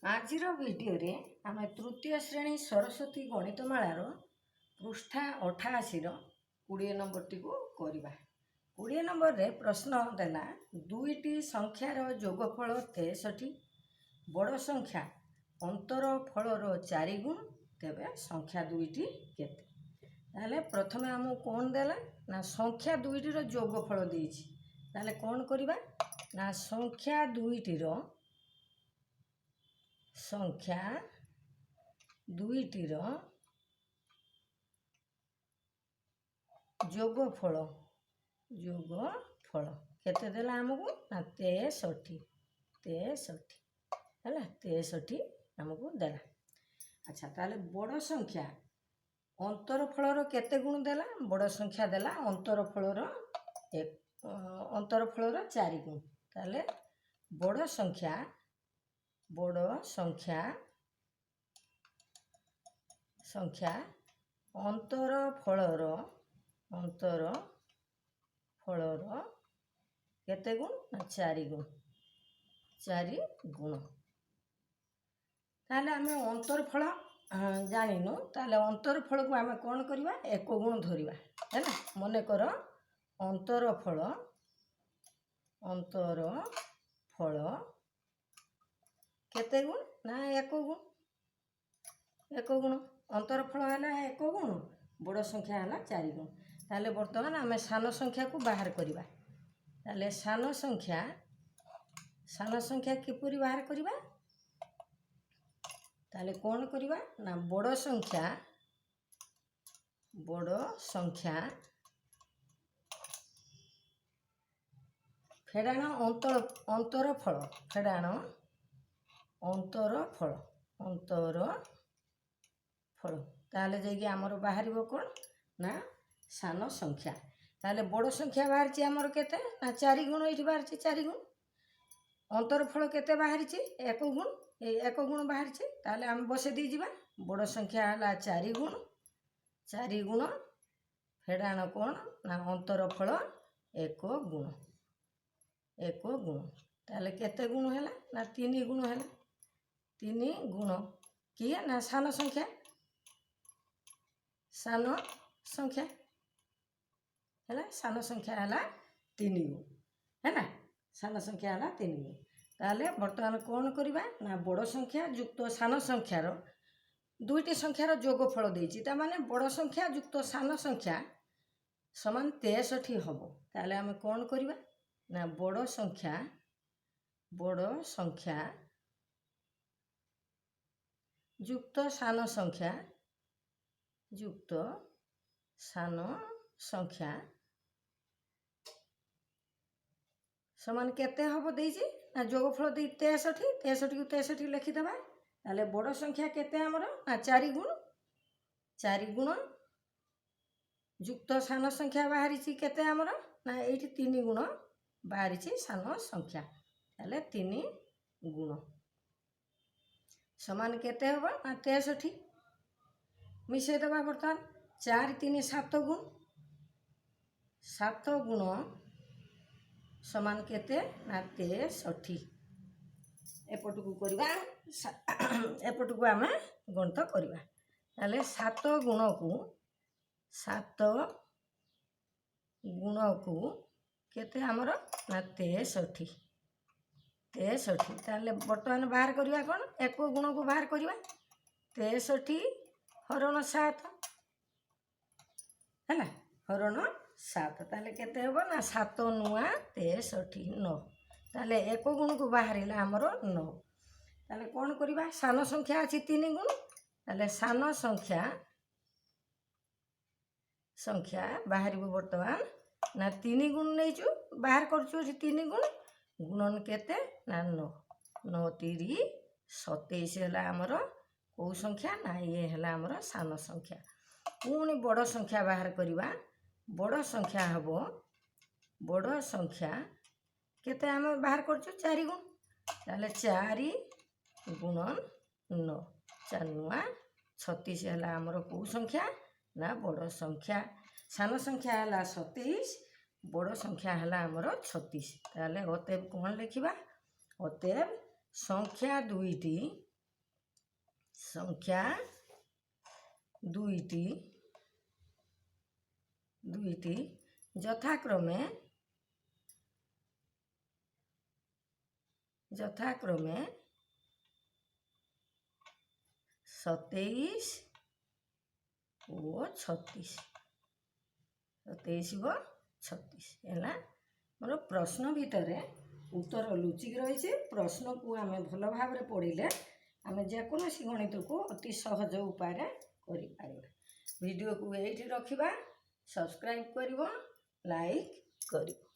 आजिर video रे आम तृतीय श्रेणी सरस्वती गणितमालार पृष्ठा 88 20 नंबर टी को करवा। 20 नंबर रे प्रश्न देला दुईटी संख्यार जोगफल 63 बड़ संख्या अंतर फलर 4 गुण तेबे संख्या दुईटी केते। ताले प्रथमे आम कौन देला ना संख्या दुईटीर जोगफल देइछि। ताले कौन करवा ना संख्या दुईटीर जोगफल केते देला हमको ना 63 है 63 हमको देला। अच्छा ताले बड़ संख्या अंतर फलर केते गुण देला बड़ संख्या देला अंतर फलर 4 गुण। ताले बड़ संख्या अंतर फलर केते गुण ना 4 गुण। ताले आमे अंतर फल जानिनु ताले अंतर फल को आमे कौन करवा एक गुण धरिबा है ना। मने कर अंतर फल केते गुण ना एक गुण अंतर फल है एक गुण बड़ संख्या है 4 गुण। ताले बर्तमान आमे सान संख्या को बाहर करवा। ताले सान संख्या किपरि बाहर करवा ताले कौन करवा ना बड़ संख्या फेड़ाण अंतर फल ताले जाइए आमर बाहर कौन ना सान संख्या। ताले बड़ संख्या बाहर आमर केते ना 4 गुण ये बाहर 4 गुण अंतर फल केते बाहर एक गुण बाहर। ताले आम बसे दी जीवा बड़ संख्या है 4 गुण फेड़ाण कौन ना अंतर फल एक गुण। ताले केते गुण है ना 3 गुण है 3 गुण किए ना सान संख्या है सान संख्या है 3 गुण है ना सान संख्या है 3 गुण। ताले बर्तमान कौन करवा ना बड़ संख्या युक्त सान संख्यार दुईटी संख्यार जोगफल देइछि ता माने बड़ संख्या युक्त सान संख्या समान 63 हम। ताले आमे कौन करवा ना बड़ संख्या युक्त सान संख्या समान केते हम देइछि ना जोगफल दे 63 को 63 लिखिदेबा। ताले बड़ संख्या केते हमर ना 4 गुण युक्त सान संख्या बाहरी केते हमर ना एठी 3 गुण बाहरी सान संख्या ताले 3 गुण समान केते हम ना 63 मिसे देबा। बर्तमान 4 3 7 गुण समान केते ना 63 एपटू करवा एपटू आम गणित करवा। ताले 7 गुण को केते हमर ना 63 ताले बर्तमान बाहर करवा कौन एक गुण को बाहर करवा 63 हरण 7 है हरण 7 ताले केते होबो ना 7 नुआ 63 9 ताले एक गुण को बाहर हमर 9। ताले कौन करवा सान संख्या अच्छी 3 गुण ताले सान संख्या बाहर बर्तमान ना 3 गुण नहीं बाहर कर 3 गुण गुणन केते ना 9 9 3 27 है हमर कौ संख्या ना ये है हमर सान संख्या। पुणी बड़ संख्या बाहर करवा बड़ संख्या हम बड़ संख्या केते आम बाहर कर 4 गुण ताले 4 गुणन 9 4 नुआ 36 है हमर कौ संख्या ना बड़ संख्या। सान संख्या है 27 बड़ संख्या है हमर 36। ताले अतएव कौन लिखा अतएव संख्या दुईटी ସଂଖ୍ୟା ଦୁଇଟି ଯଥାକ୍ରମେ 27 ଓ 36 ହେଲା। ମୋର ପ୍ରଶ୍ନ ଭିତରେ ଉତ୍ତର ଲୁଚିକି ରହିଛି। ପ୍ରଶ୍ନକୁ ଆମେ ଭଲ ଭାବରେ ପଢ଼ିଲେ ଆମେ ଯେକୌଣସି ଗଣିତକୁ ଅତି ସହଜ ଉପାୟରେ କରିପାରିବା। ଭିଡ଼ିଓକୁ ଏଇଠି ରଖିବା। ସବସ୍କ୍ରାଇବ୍ କରିବ, ଲାଇକ୍ କରିବ।